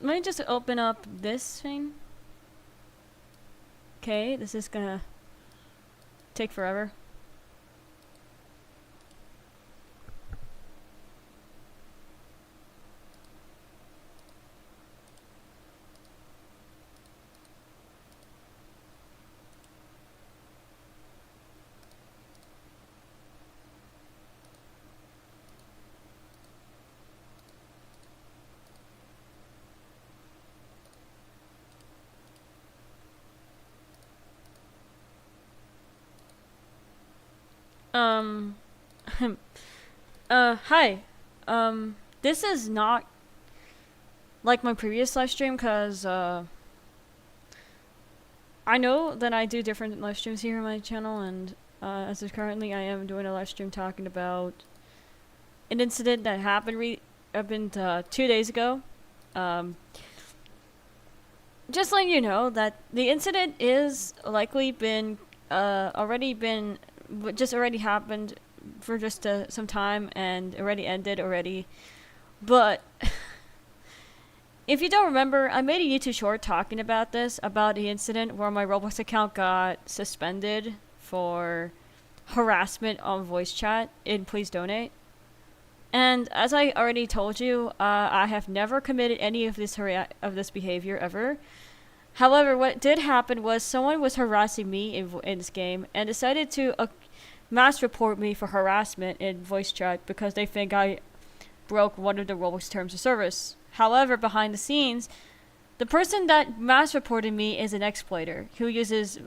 Let me just open up this thing. Okay, this is gonna take forever. Um, hi. This is not like my previous live stream, cause, I know that I do different live streams here on my channel, and, as of currently, I am doing a live stream talking about an incident that happened 2 days ago. Just letting you know that the incident is likely already happened for just some time and already ended already. But if you don't remember, I made a YouTube short talking about this, about the incident where my Roblox account got suspended for harassment on voice chat in Please Donate. And as I already told you, I have never committed any of this behavior ever. However, what did happen was someone was harassing me in this game and decided to mass report me for harassment in voice chat because they think I broke one of the Roblox terms of service. However, behind the scenes, the person that mass reported me is an exploiter who uses,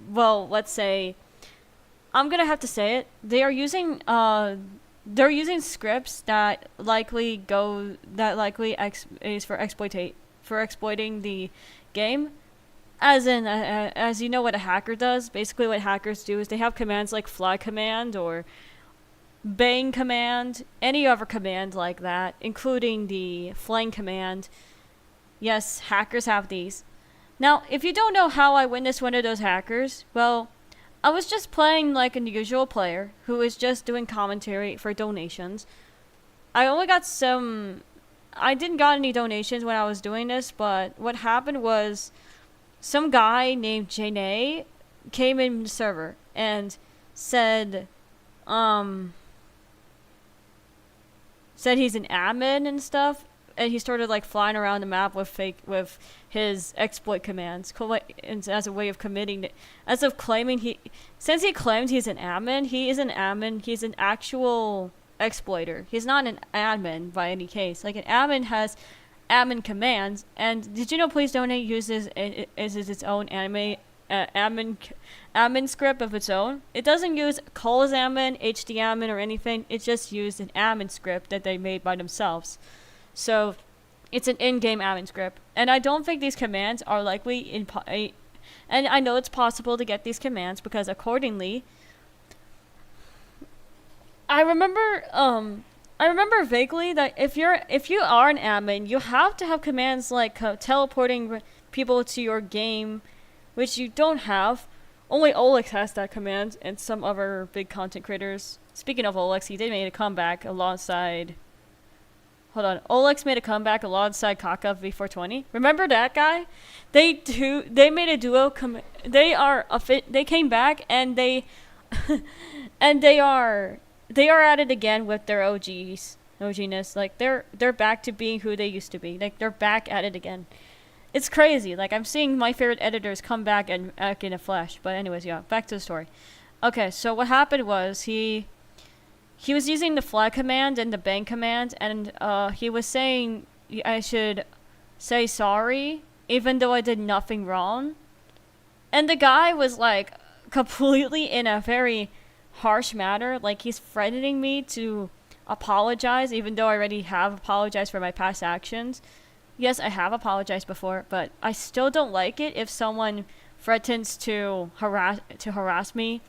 well, let's say, I'm gonna have to say it. They're using scripts that likely is for exploiting the game. As in, as you know what a hacker does, basically what hackers do is they have commands like fly command or bang command, any other command like that, including the flame command. Yes, hackers have these. Now, if you don't know how I witnessed one of those hackers, well, I was just playing like an usual player who was just doing commentary for donations. I didn't got any donations when I was doing this, but what happened was some guy named Janae came in the server and said he's an admin and stuff, and he started like flying around the map with his exploit commands as a way of claiming since he claimed he's an admin, he's an actual exploiter. He's not an admin by any case. Like, an admin has admin commands, and did you know Please Donate uses its own admin script of its own? It doesn't use calls admin, HD admin, or anything. It just used an admin script that they made by themselves. So it's an in-game admin script, and I don't think these commands are likely and I know it's possible to get these commands because accordingly, I remember vaguely that if you are an admin, you have to have commands like teleporting people to your game, which you don't have. Only Olex has that command, and some other big content creators. Speaking of Olex, he did make a comeback alongside. Hold on, Olex made a comeback alongside Kaka V420. Remember that guy? They made a duo. They came back and they are at it again with their OGness. Like, they're back to being who they used to be. Like, they're back at it again. It's crazy. Like, I'm seeing my favorite editors come back and act in a flash. But anyways, yeah, back to the story. Okay, so what happened was he was using the flag command and the bang command, and he was saying I should say sorry even though I did nothing wrong. And the guy was like completely in a very harsh manner, like he's threatening me to apologize even though I already have apologized for my past actions. Yes, I have apologized before, but I still don't like it if someone threatens to harass me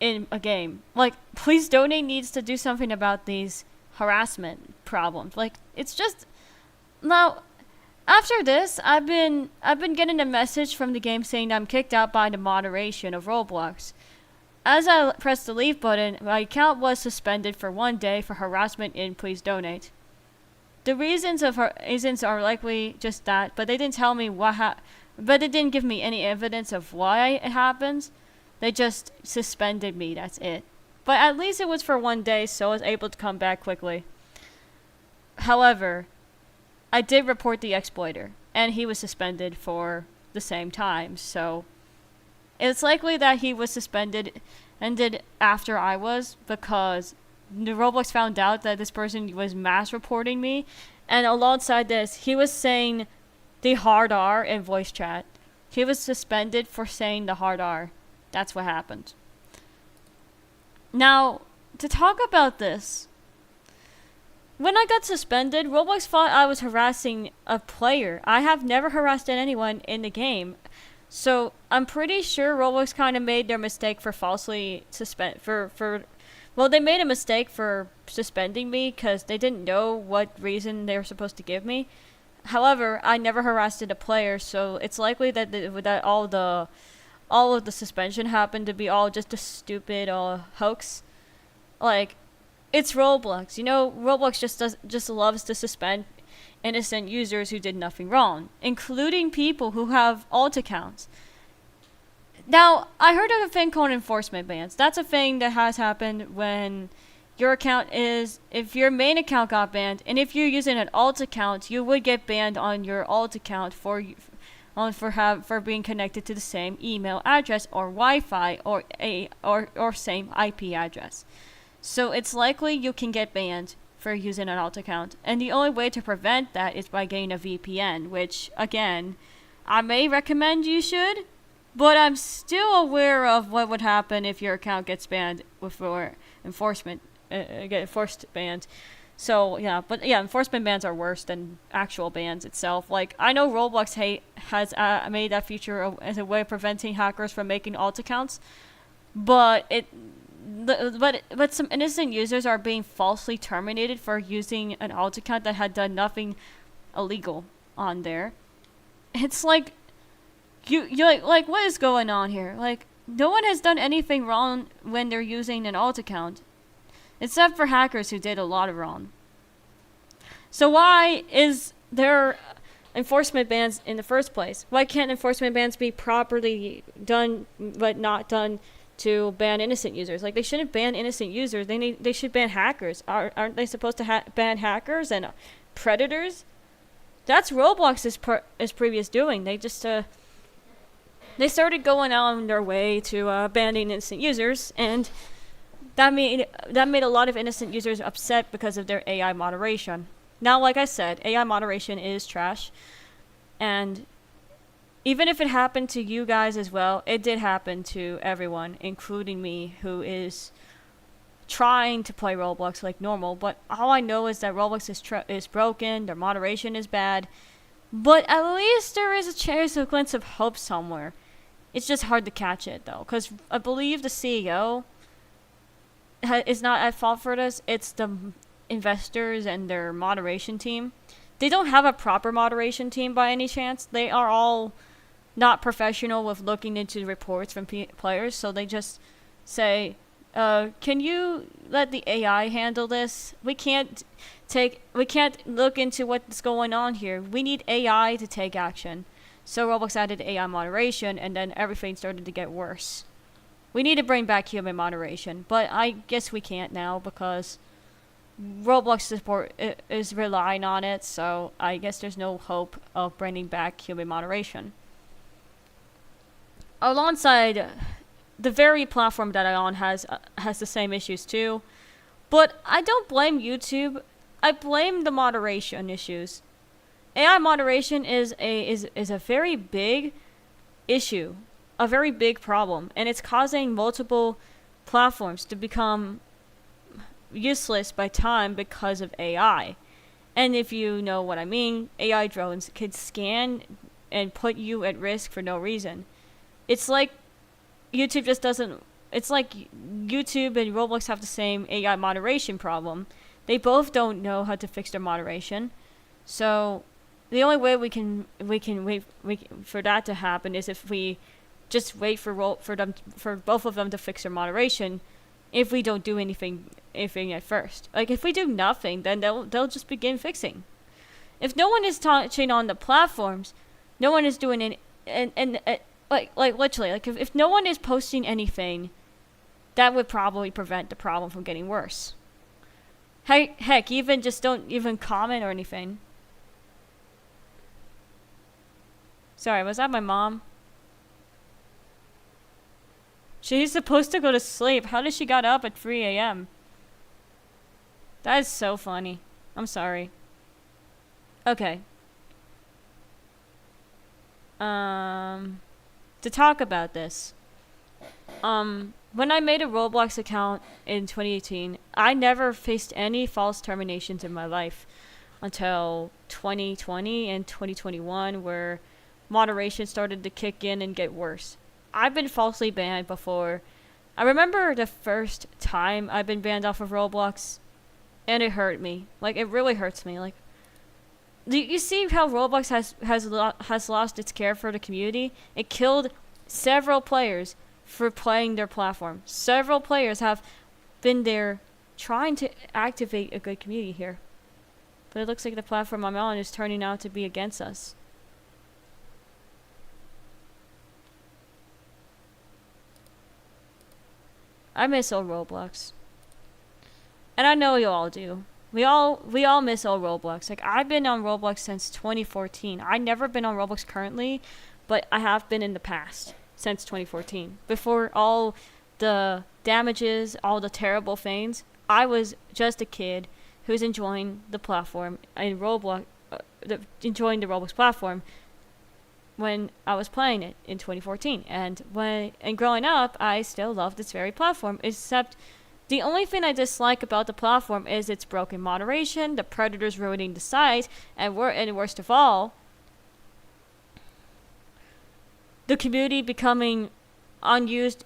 in a game. Like, Please Donate needs to do something about these harassment problems. Like, it's just now. After this, I've been getting a message from the game saying that I'm kicked out by the moderation of Roblox. As I pressed the leave button, my account was suspended for 1 day for harassment in Please Donate. The reasons are likely just that, but they didn't tell me but they didn't give me any evidence of why it happens. They just suspended me, that's it. But at least it was for 1 day, so I was able to come back quickly. However, I did report the exploiter, and he was suspended for the same time, so it's likely that he was suspended ended after I was, because the Roblox found out that this person was mass reporting me, and alongside this, he was saying the hard R in voice chat. He was suspended for saying the hard R. That's what happened. Now, to talk about this, when I got suspended, Roblox thought I was harassing a player. I have never harassed anyone in the game. So, I'm pretty sure Roblox kind of made their mistake for falsely well, they made a mistake for suspending me because they didn't know what reason they were supposed to give me. However, I never harassed a player, so it's likely that that all of the suspension happened to be all just a stupid hoax. Like, it's Roblox. You know, Roblox just loves to suspend innocent users who did nothing wrong, including people who have alt accounts. Now, I heard of a thing called enforcement bans. That's a thing that has happened when your account if your main account got banned, and if you're using an alt account, you would get banned on your alt account for being connected to the same email address or Wi-Fi or same IP address. So it's likely you can get banned for using an alt account, and the only way to prevent that is by getting a VPN, which again, I may recommend you should. But I'm still aware of what would happen if your account gets banned before get enforced bans. So yeah, but yeah, enforcement bans are worse than actual bans itself. Like, I know Roblox has made that feature as a way of preventing hackers from making alt accounts, but some innocent users are being falsely terminated for using an alt account that had done nothing illegal on there. It's like, you're like, what is going on here? Like, no one has done anything wrong when they're using an alt account, except for hackers who did a lot of wrong. So why is there enforcement bans in the first place? Why can't enforcement bans be properly done, but not done to ban innocent users? Like, they shouldn't ban innocent users. They should ban hackers. Aren't they supposed to ban hackers and predators? That's Roblox's previous doing. They just they started going on their way to banning innocent users, and that made a lot of innocent users upset because of their AI moderation. Now, like I said, AI moderation is trash, and even if it happened to you guys as well, it did happen to everyone, including me, who is trying to play Roblox like normal. But all I know is that Roblox is broken, their moderation is bad, but at least there is a chance of glimpse of hope somewhere. It's just hard to catch it, though, because I believe the CEO is not at fault for this. It's the investors and their moderation team. They don't have a proper moderation team by any chance. They are all not professional with looking into reports from players, so they just say, can you let the AI handle this? We can't look into what's going on here. We need AI to take action. So Roblox added AI moderation, and then everything started to get worse. We need to bring back human moderation, but I guess we can't now because Roblox support is relying on it, so I guess there's no hope of bringing back human moderation. Alongside, the very platform that I'm on has the same issues too, but I don't blame YouTube. I blame the moderation issues. AI moderation is a very big issue, a very big problem, and it's causing multiple platforms to become useless by time because of AI. And if you know what I mean, AI drones could scan and put you at risk for no reason. It's like YouTube just doesn't. It's like YouTube and Roblox have the same AI moderation problem. They both don't know how to fix their moderation, so the only way we can wait for that to happen is if we just wait for both of them to fix their moderation. If we don't do anything at first, like if we do nothing, then they'll just begin fixing. If no one is touching on the platforms, no one is doing any, and like literally, like if no one is posting anything, that would probably prevent the problem from getting worse. Heck, even just don't even comment or anything. Sorry, was that my mom? She's supposed to go to sleep. How did she got up at 3 a.m.? That is so funny. I'm sorry. Okay. To talk about this. When I made a Roblox account in 2018, I never faced any false terminations in my life until 2020 and 2021, where moderation started to kick in and get worse. I've been falsely banned before. I remember the first time I've been banned off of Roblox, and it hurt me. Like, it really hurts me. Like, do you see how Roblox has lost its care for the community? It killed several players for playing their platform. Several players have been there trying to activate a good community here. But it looks like the platform I'm on is turning out to be against us. I miss old Roblox. And I know you all do. We all miss old Roblox. Like, I've been on Roblox since 2014. I've never been on Roblox currently, but I have been in the past since 2014. Before all the damages, all the terrible things, I was just a kid who's enjoying the platform and Roblox, enjoying the Roblox platform when I was playing it in 2014. And growing up, I still love this very platform, except the only thing I dislike about the platform is its broken moderation, the predators ruining the site, and worst of all, the community becoming unused.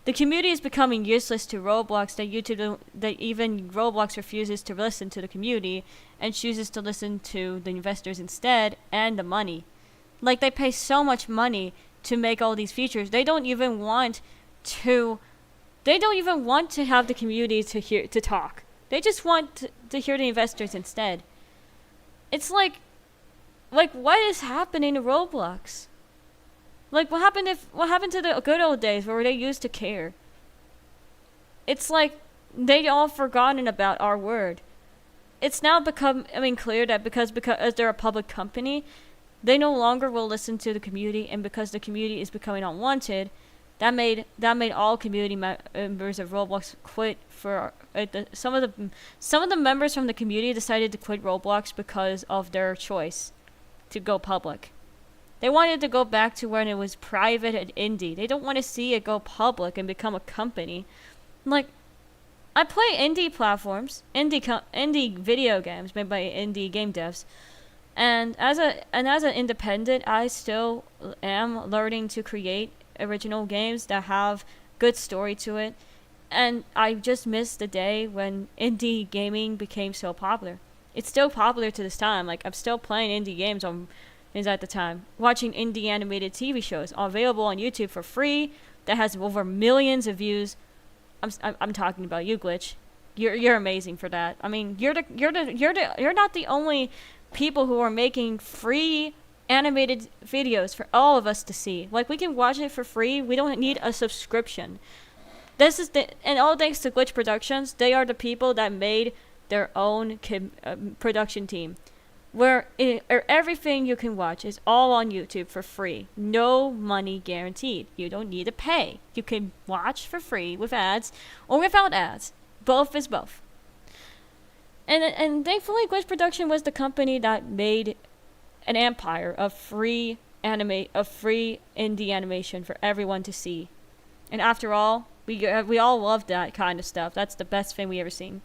The community is becoming useless to Roblox, that even Roblox refuses to listen to the community and chooses to listen to the investors instead, and the money. Like, they pay so much money to make all these features. They don't even want to have the community to talk. They just want to hear the investors instead. It's like what is happening to Roblox? Like, what happened to the good old days where they used to care? It's like they all forgotten about our word. It's now become, clear that because as they're a public company, they no longer will listen to the community, and because the community is becoming unwanted, that made all community members of Roblox quit. Some of the members from the community decided to quit Roblox because of their choice to go public. They wanted to go back to when it was private and indie. They don't want to see it go public and become a company. Like, I play indie platforms, indie video games made by indie game devs, and as an independent, I still am learning to create original games that have good story to it. And I just missed the day when indie gaming became so popular. It's still popular to this time. Like, I'm still playing indie games at the time, watching indie animated TV shows available on YouTube for free that has over millions of views. I'm talking about you, Glitch. You're amazing for that. I mean, you're not the only people who are making free animated videos for all of us to see. Like, we can watch it for free. We don't need a subscription. And all thanks to Glitch Productions. They are the people that made their own production team, where everything you can watch is all on YouTube for free. No money guaranteed. You don't need to pay. You can watch for free with ads or without ads. Both is both. And thankfully, Glitch Production was the company that made an empire of free indie animation for everyone to see. And after all, we all love that kind of stuff. That's the best thing we ever seen.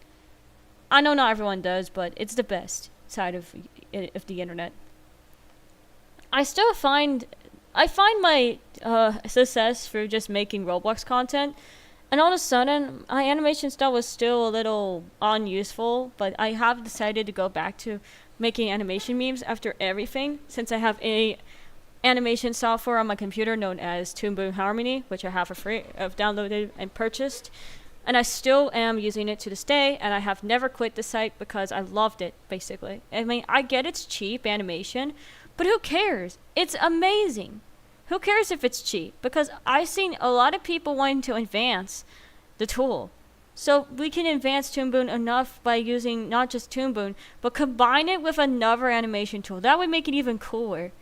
I know not everyone does, but it's the best side of the internet. I find my success through just making Roblox content, and all of a sudden my animation style was still a little unuseful, but I have decided to go back to making animation memes after everything, since I have a animation software on my computer known as Toon Boom Harmony, which I have for free. I've downloaded and purchased. And I still am using it to this day, and I have never quit the site because I loved it, basically. I mean, I get it's cheap animation, but who cares? It's amazing. Who cares if it's cheap? Because I've seen a lot of people wanting to advance the tool. So we can advance Toon Boom enough by using not just Toon Boom, but combine it with another animation tool. That would make it even cooler.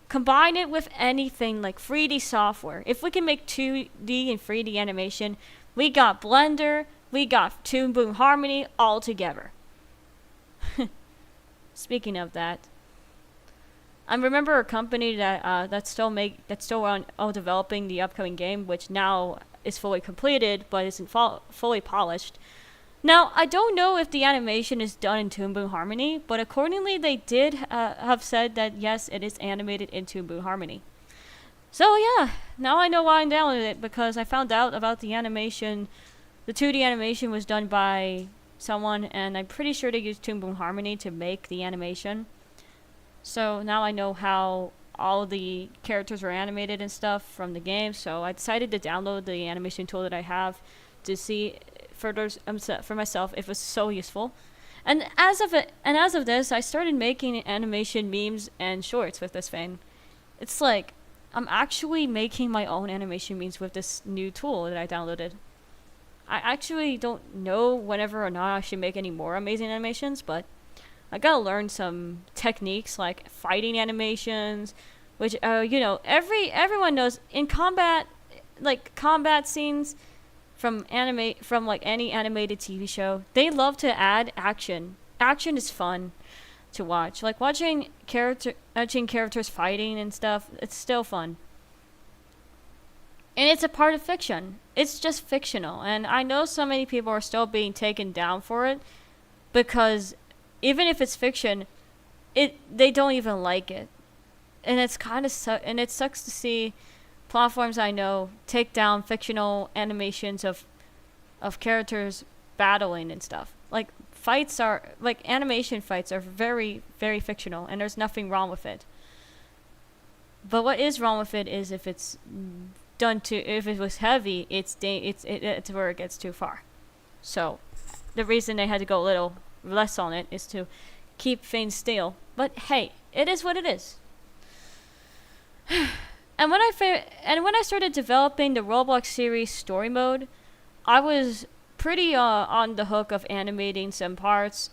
Combine it with anything like 3D software. If we can make 2D and 3D animation, we got Blender, we got Toon Boom Harmony all together. Speaking of that, I remember a company that that's still on developing the upcoming game, which now is fully completed but isn't fully polished. Now, I don't know if the animation is done in Toon Boom Harmony, but accordingly they did have said that yes, it is animated in Toon Boom Harmony. So yeah, now I know why I downloaded it, because I found out about the animation. The 2D animation was done by someone, and I'm pretty sure they used Toon Boom Harmony to make the animation. So now I know how all the characters were animated and stuff from the game, so I decided to download the animation tool that I have to see further for myself if it was so useful. And as of this, I started making animation memes and shorts with this thing. It's like I'm actually making my own animation memes with this new tool that I downloaded. I actually don't know whenever or not I should make any more amazing animations, but I gotta learn some techniques like fighting animations, which everyone knows in combat, like combat scenes from like any animated TV show, they love to add action. Action is fun to watch. Like watching characters fighting and stuff, it's still fun. And it's a part of fiction. It's just fictional. And I know so many people are still being taken down for it because even if it's fiction, they don't even like it. And it's kind of and it sucks to see platforms I know take down fictional animations of characters battling and stuff. Like animation fights are very, very fictional, and there's nothing wrong with it. But what is wrong with it is if it's if it was heavy, it's where it gets too far. So the reason they had to go a little less on it is to keep things still. But hey, it is what it is. And when I started developing the Roblox series story mode, I was pretty on the hook of animating some parts,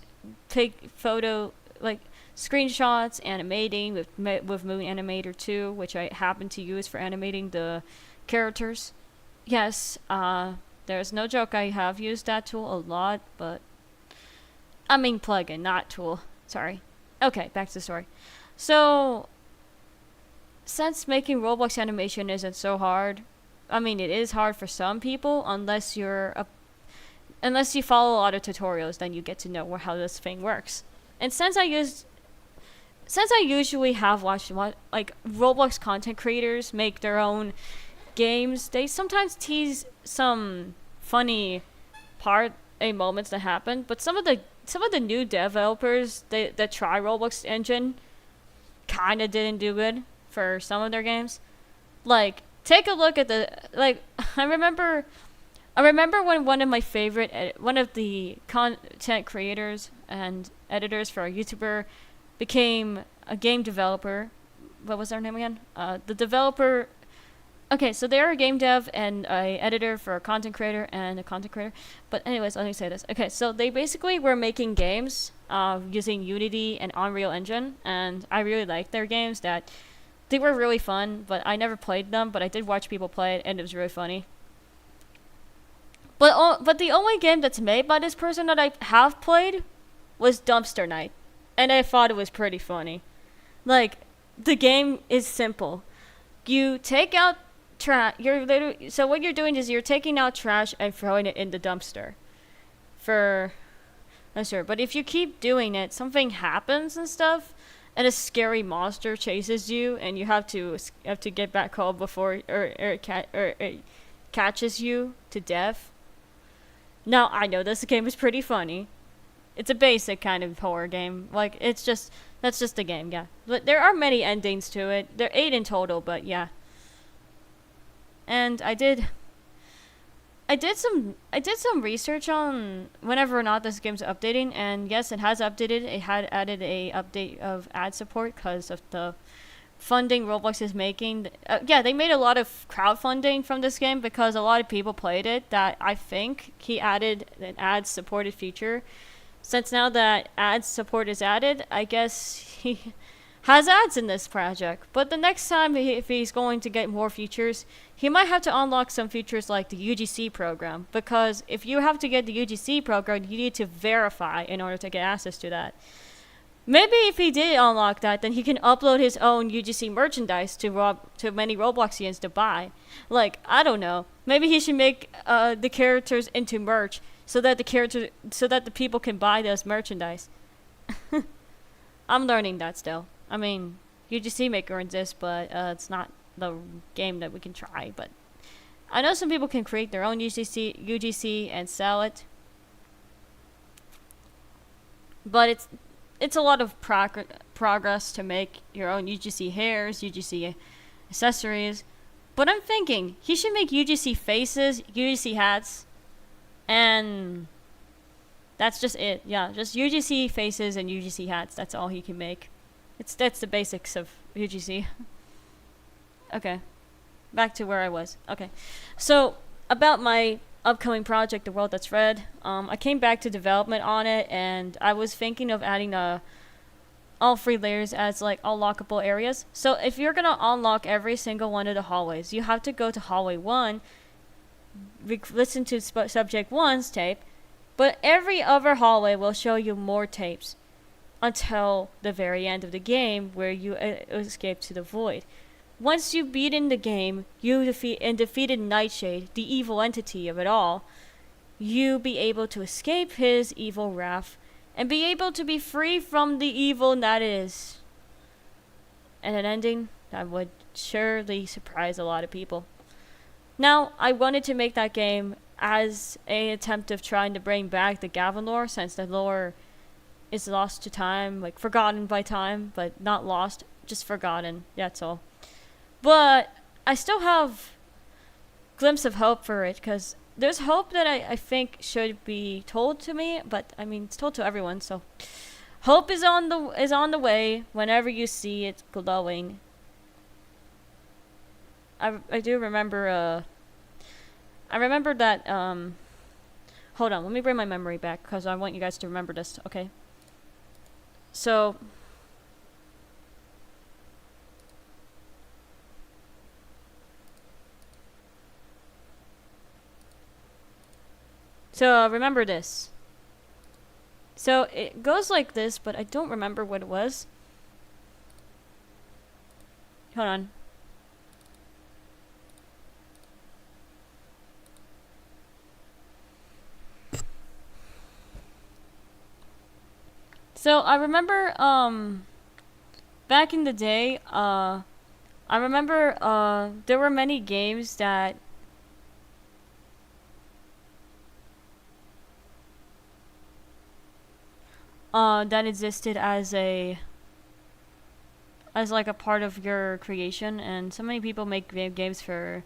take screenshots, animating with Moon Animator 2, which I happen to use for animating the characters. Yes, there's no joke, I have used that tool a lot, but I mean plugin, not tool. Sorry. Okay, back to the story. So since making Roblox animation isn't so hard, I mean it is hard for some people unless you follow a lot of tutorials, then you get to know how this thing works. And since I usually have watched like Roblox content creators make their own games, they sometimes tease some funny moments that happen, but some of the new developers that try Roblox engine kind of didn't do good for some of their games. Like, take a look at I remember when one of the content creators and editors for a YouTuber became a game developer. What was their name again? The developer. Okay, so they're a game dev and a editor for a content creator and a content creator. But anyways, let me say this. Okay, so they basically were making games using Unity and Unreal Engine, and I really liked their games. That they were really fun, but I never played them. But I did watch people play it, and it was really funny. But the only game that's made by this person that I have played was Dumpster Night, and I thought it was pretty funny. Like, the game is simple. You take out trash. So what you're doing is you're taking out trash and throwing it in the dumpster. But if you keep doing it, something happens and stuff, and a scary monster chases you, and you have to get back home before it catches you to death. Now I know this game is pretty funny. It's a basic kind of horror game. Like that's just the game, yeah. But there are many endings to it. There are 8 in total, but yeah. And I did I did some research on whenever or not this game's updating, and yes, it has updated. It had added a update of ad support because of the funding Roblox is making. Yeah, they made a lot of crowdfunding from this game because a lot of people played it. That I think he added an ad supported feature. Since now that ad support is added, I guess he has ads in this project. But the next time, if he's going to get more features, he might have to unlock some features like the UGC program. Because if you have to get the UGC program, you need to verify in order to get access to that. Maybe if he did unlock that, then he can upload his own UGC merchandise to many Robloxians to buy. Like, I don't know. Maybe he should make the characters into merch so that the people can buy those merchandise. I'm learning that still. I mean, UGC Maker exists, but it's not the game that we can try. But I know some people can create their own UGC and sell it. But it's a lot of progress to make your own UGC hairs, UGC accessories. But I'm thinking he should make UGC faces, UGC hats, and that's just it. Yeah, just UGC faces and UGC hats. That's all he can make. That's the basics of UGC. Okay, back to where I was. Okay, so about my upcoming project, The World That's Red, I came back to development on it, and I was thinking of adding all 3 layers as like all lockable areas. So if you're gonna unlock every single one of the hallways, you have to go to hallway 1, listen to subject 1's tape, but every other hallway will show you more tapes until the very end of the game where you escape to the void. Once you've beaten the game, you defeated Nightshade, the evil entity of it all, you be able to escape his evil wrath and be able to be free from the evil that is. And an ending that would surely surprise a lot of people. Now, I wanted to make that game as an attempt of trying to bring back the Gavin lore, since the lore is lost to time, like forgotten by time, but not lost, just forgotten. That's all. But I still have glimpse of hope for it, because there's hope that I think should be told to me, but I mean it's told to everyone, so hope is on the way whenever you see it glowing. I do remember I remember that hold on, let me bring my memory back because I want you guys to remember this, okay? So remember this. So it goes like this, but I don't remember what it was. Hold on. So I remember back in the day, I remember there were many games that that existed as like a part of your creation, and so many people make games for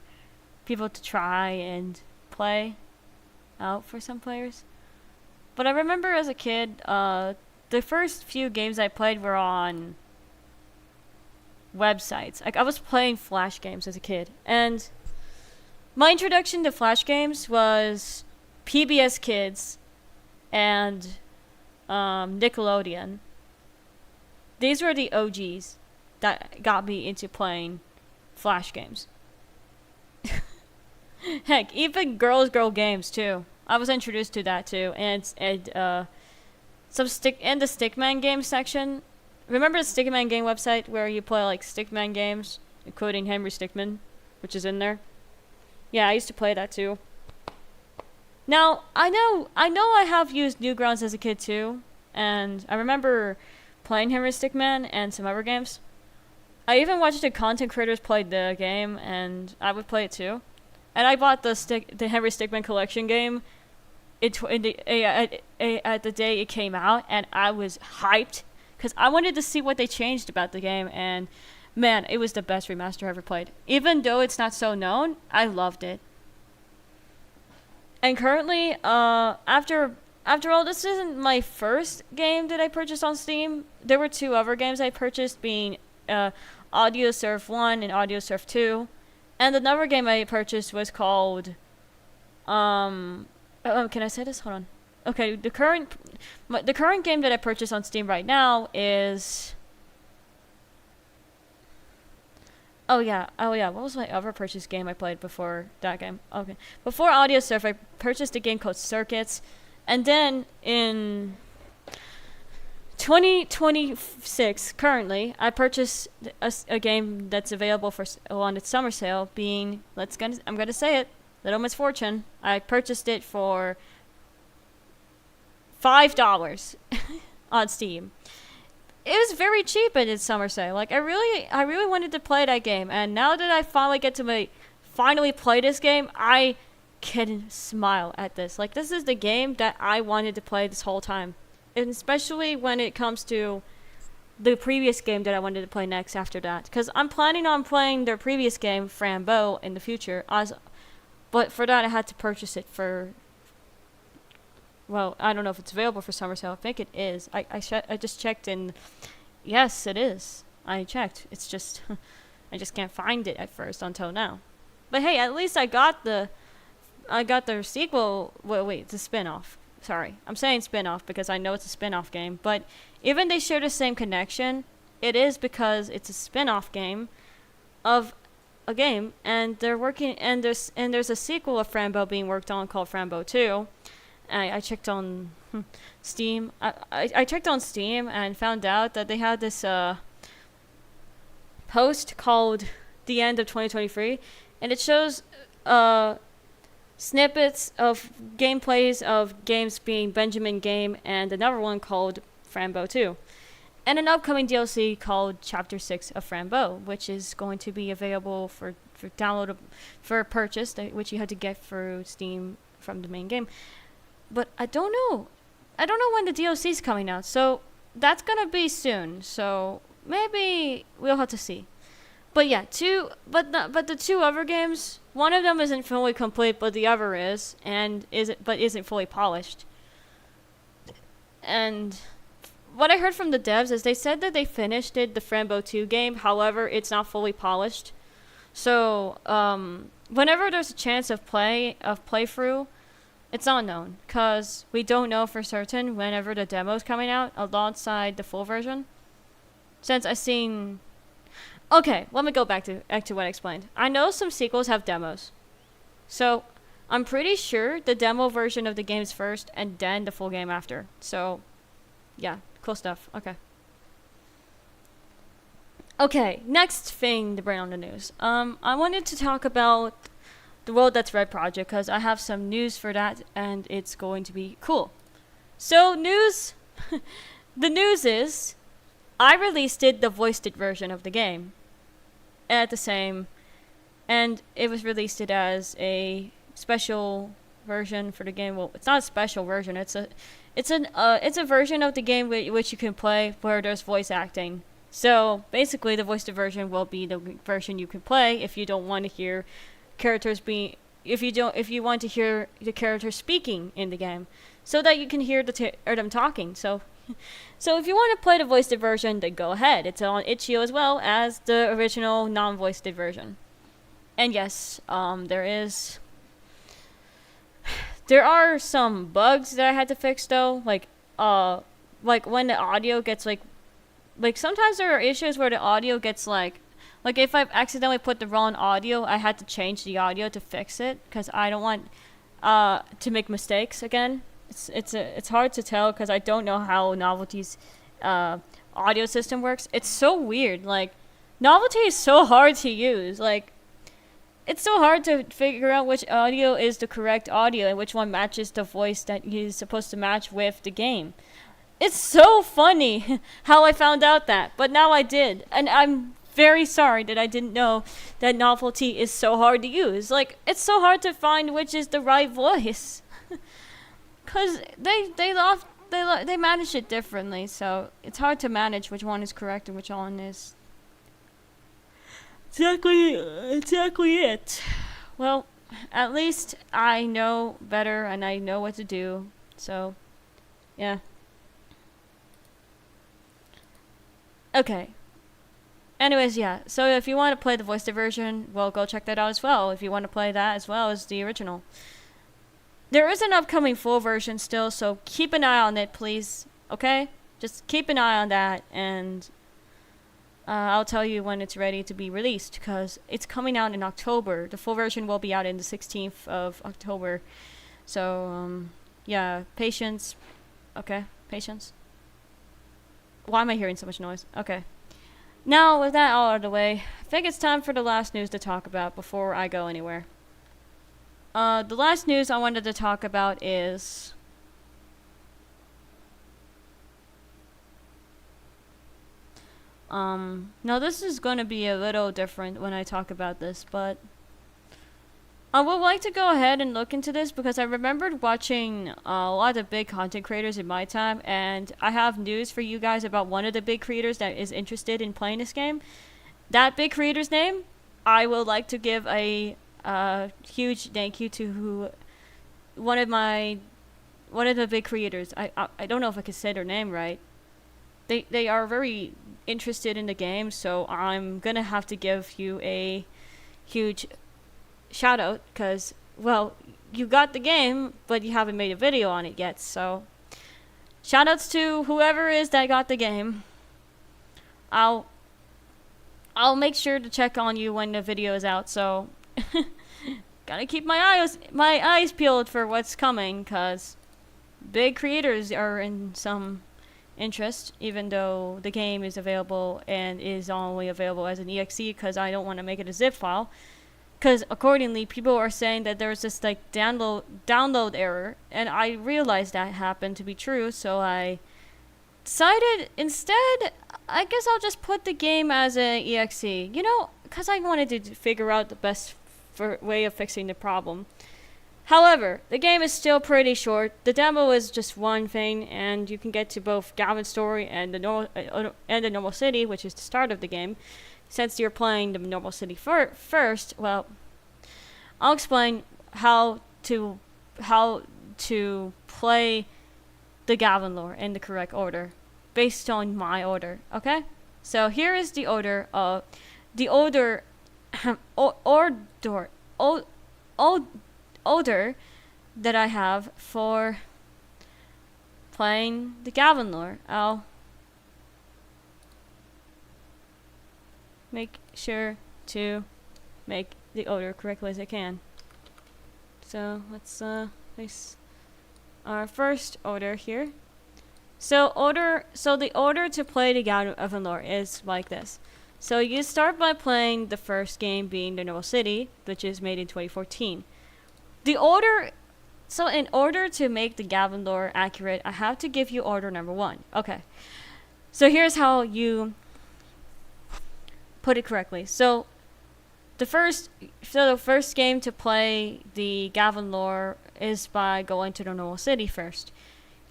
people to try and play out for some players. But I remember as a kid, the first few games I played were on websites. Like I was playing Flash games as a kid, and my introduction to Flash games was PBS Kids and Nickelodeon. These were the OGs that got me into playing Flash games. Heck, even girl games too. I was introduced to that too, and the Stickman game section. Remember the Stickman game website where you play like Stickman games, including Henry Stickmin, which is in there? Yeah, I used to play that too. Now, I know I have used Newgrounds as a kid too, and I remember playing Henry Stickman and some other games. I even watched the content creators play the game, and I would play it too. And I bought the Henry Stickman collection game at the day it came out, and I was hyped because I wanted to see what they changed about the game, and man, it was the best remaster I ever played. Even though it's not so known, I loved it. And currently, after all, this isn't my first game that I purchased on Steam. There were two other games I purchased, being Audio Surf 1 and Audio Surf 2. And another game I purchased was called can I say this? Hold on. Okay, the current game that I purchased on Steam right now is Oh yeah. What was my other purchase game I played before that game? Okay. Before Audio Surf, I purchased a game called Circuits. And then in 2026, currently, I purchased a game that's available for on its summer sale, being I'm gonna say it, Little Miss Fortune. I purchased it for $5 on Steam. It was very cheap at its summer sale. Like I really wanted to play that game, and now that I finally play this game, I can smile at this. Like this is the game that I wanted to play this whole time, and especially when it comes to the previous game that I wanted to play next after that, because I'm planning on playing their previous game, Frambeau, in the future. But for that, I had to purchase it for. Well, I don't know if it's available for summer sale. I think it is. I just checked, and yes, it is. I checked. It's just I just can't find it at first until now. But hey, at least I got the sequel. Wait, it's a spin-off. Sorry, I'm saying spin-off because I know it's a spin-off game. But even they share the same connection, it is because it's a spin-off game of a game, and they're working. And there's a sequel of Frambeau being worked on called Frambeau 2. I checked on Steam. I checked on Steam and found out that they had this post called "The End of 2023," and it shows snippets of gameplays of games being Benjamin Game and another one called Frambeau 2, and an upcoming DLC called Chapter 6 of Frambeau, which is going to be available for download for purchase, which you had to get through Steam from the main game. But I don't know when the DLC is coming out, so that's gonna be soon. So maybe we'll have to see. But yeah, the two other games, one of them isn't fully complete, but the other is, and isn't fully polished. And what I heard from the devs is they said that they finished the Frambeau 2 game. However, it's not fully polished. So whenever there's a chance of playthrough. It's not known, because we don't know for certain whenever the demo's coming out alongside the full version. Since I've seen... Okay, let me go back to what I explained. I know some sequels have demos. So, I'm pretty sure the demo version of the game's first, and then the full game after. So, yeah, cool stuff. Okay, next thing to bring on the news. I wanted to talk about the World That's Red project, because I have some news for that, and it's going to be cool. So, the news is, I released the voiced version of the game, and it was released as a special version for the game. Well, it's not a special version. It's a version of the game which you can play where there's voice acting. So basically, the voiced version will be the version you can play if you don't want to hear if you want to hear the characters speaking in the game, so that you can hear them talking. So if you want to play the voiced version, then go ahead. It's on itch.io as well as the original non-voiced version. And yes, there are some bugs that I had to fix though, like when the audio gets like sometimes there are issues where the audio gets like if I've accidentally put the wrong audio, I had to change the audio to fix it, because I don't want to make mistakes again. It's hard to tell, because I don't know how Novelty's audio system works. It's so weird. Like, Novelty is so hard to use. Like, it's so hard to figure out which audio is the correct audio and which one matches the voice that is supposed to match with the game. It's so funny how I found out that, but now I did, and I'm very sorry that I didn't know that Novelty is so hard to use. Like, it's so hard to find which is the right voice, cause they manage it differently, so it's hard to manage which one is correct and which one is exactly it. Well, at least I know better and I know what to do. So, yeah. Okay. Anyways, yeah. So if you want to play the voiced version, well, go check that out as well. If you want to play that as well as the original. There is an upcoming full version still, so keep an eye on it, please. Okay? Just keep an eye on that, and I'll tell you when it's ready to be released, because it's coming out in October. The full version will be out in the 16th of October. So, yeah, patience. Okay, patience. Why am I hearing so much noise? Okay. Now, with that all out of the way, I think it's time for the last news to talk about before I go anywhere. The last news I wanted to talk about is... now this is going to be a little different when I talk about this, but... I would like to go ahead and look into this because I remembered watching a lot of big content creators in my time, and I have news for you guys about one of the big creators that is interested in playing this game. That big creator's name, I would like to give a huge thank you to one of the big creators. I don't know if I could say their name right. They are very interested in the game, so I'm gonna have to give you a huge shout out, because, well, you got the game, but you haven't made a video on it yet, so shout outs to whoever is that got the game. I'll make sure to check on you when the video is out, so gotta keep my eyes peeled for what's coming, because big creators are in some interest, even though the game is available and is only available as an exe, because I don't want to make it a zip file. Because accordingly, people are saying that there's this like download error, and I realized that happened to be true, so I decided instead, I guess I'll just put the game as an exe. You know, because I wanted to figure out the best way of fixing the problem. However, the game is still pretty short. The demo is just one thing, and you can get to both Gavin's story and the normal city, which is the start of the game. Since you're playing the normal city first, well, I'll explain how to play the Gavin lore in the correct order, based on my order. Okay, so here is the order of order that I have for playing the Gavin lore. I'll make sure to make the order correctly as I can. So let's place our first order here. So the order to play the Gavin lore is like this. So you start by playing the first game, being the Normal City, which is made in 2014. So in order to make the Gavin lore accurate, I have to give you order number 1. Okay. So here's how you put it correctly. So the first game to play the Gavin lore is by going to the Normal City first.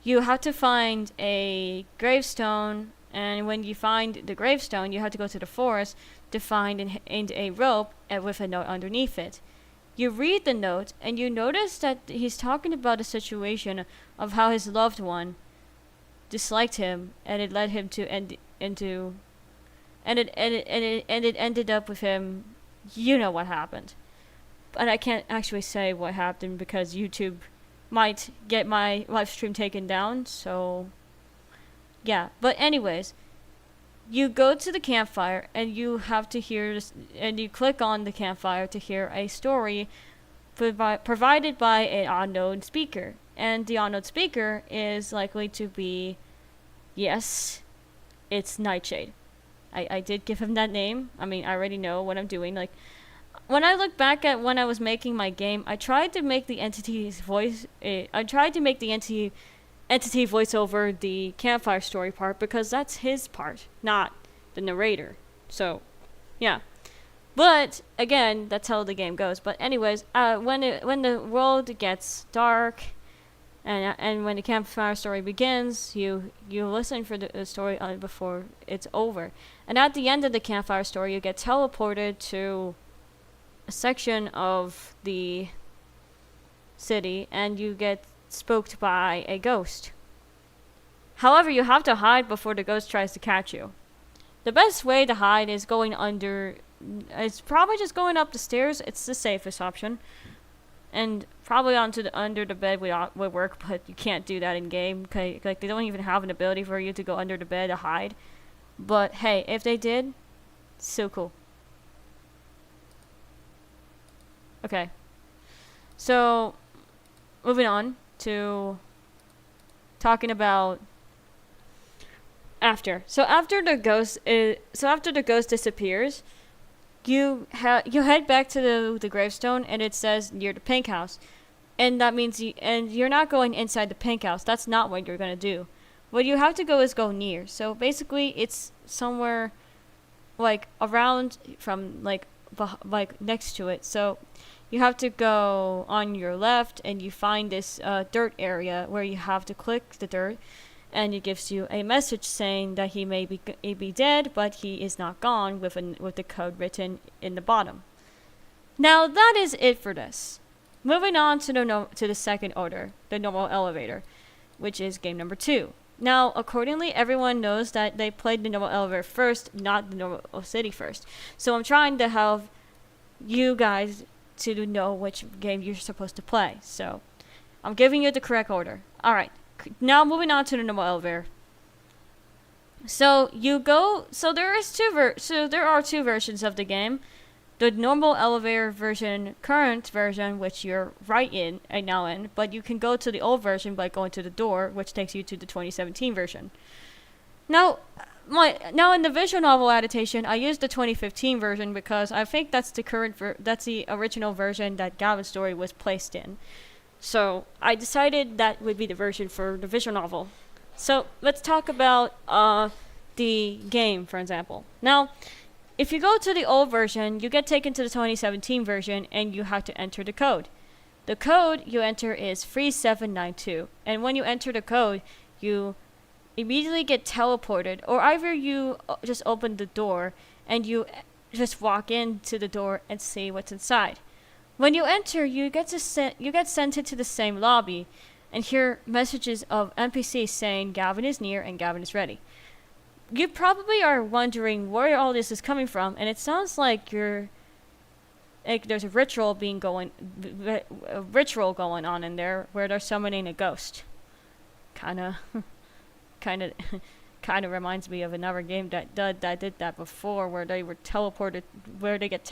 You have to find a gravestone, and when you find the gravestone, you have to go to the forest to find a rope with a note underneath it. You read the note, and you notice that he's talking about a situation of how his loved one disliked him, and it led him to it ended up with him. You know what happened, but I can't actually say what happened because YouTube might get my live stream taken down. So yeah, but anyways, you go to the campfire and you have to hear this, and you click on the campfire to hear a story provided by an unknown speaker, and the unknown speaker is likely to be, yes, it's Nightshade. I did give him that name. I mean, I already know what I'm doing. Like, when I look back at when I was making my game, I tried to make the entity's voice. I tried to make the entity voice over the campfire story part because that's his part, not the narrator. So, yeah. But again, that's how the game goes. But anyways, when the world gets dark, and when the campfire story begins, you listen for the story before it's over. And at the end of the campfire story, you get teleported to a section of the city and you get spooked by a ghost. However, you have to hide before the ghost tries to catch you. The best way to hide is going under. It's probably just going up the stairs. It's the safest option. And probably under the bed would work, but you can't do that in game. Okay, like they don't even have an ability for you to go under the bed to hide. But hey, if they did, so cool. Okay. So, moving on to talking about after. So after the ghost disappears, you head back to the gravestone, and it says near the pink house, and that means you're not going inside the pink house. That's not what you're gonna do. What you have to go is go near. So basically, it's somewhere like around from like next to it. So you have to go on your left, and you find this dirt area where you have to click the dirt, and it gives you a message saying that he may be dead, but he is not gone, with the code written in the bottom. Now that is it for this. Moving on to the second order, the normal elevator, which is game number 2. Now, accordingly, everyone knows that they played the normal elevator first, not the normal city first. So I'm trying to help you guys to know which game you're supposed to play. So I'm giving you the correct order. Alright, now moving on to the normal elevator. So there are two versions of the game. The normal elevator version, current version, which you're right now in, but you can go to the old version by going to the door, which takes you to the 2017 version. Now in the visual novel adaptation, I used the 2015 version because I think that's the original version that Gavin's story was placed in. So I decided that would be the version for the visual novel. So let's talk about the game, for example. Now, if you go to the old version, you get taken to the 2017 version, and you have to enter the code. The code you enter is 3792, and when you enter the code, you immediately get teleported, or either you just open the door and you just walk into the door and see what's inside. When you enter, you get sent into the same lobby and hear messages of NPCs saying Gavin is near and Gavin is ready. You probably are wondering where all this is coming from, and it sounds like there's a ritual going on in there where they're summoning a ghost. Kind of reminds me of another game that did that before, where they were teleported, where they get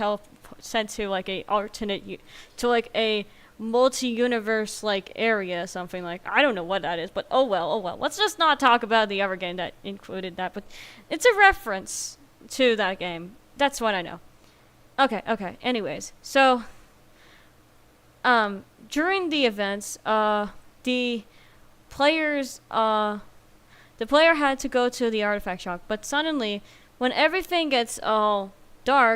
sent to like a alternate to like a multi-universe like area, something like. I don't know what that is, but oh well. Let's just not talk about the other game that included that, but it's a reference to that game. That's what I know. Okay. Anyways, so during the events, the player had to go to the artifact shop, but suddenly, when everything gets all dark,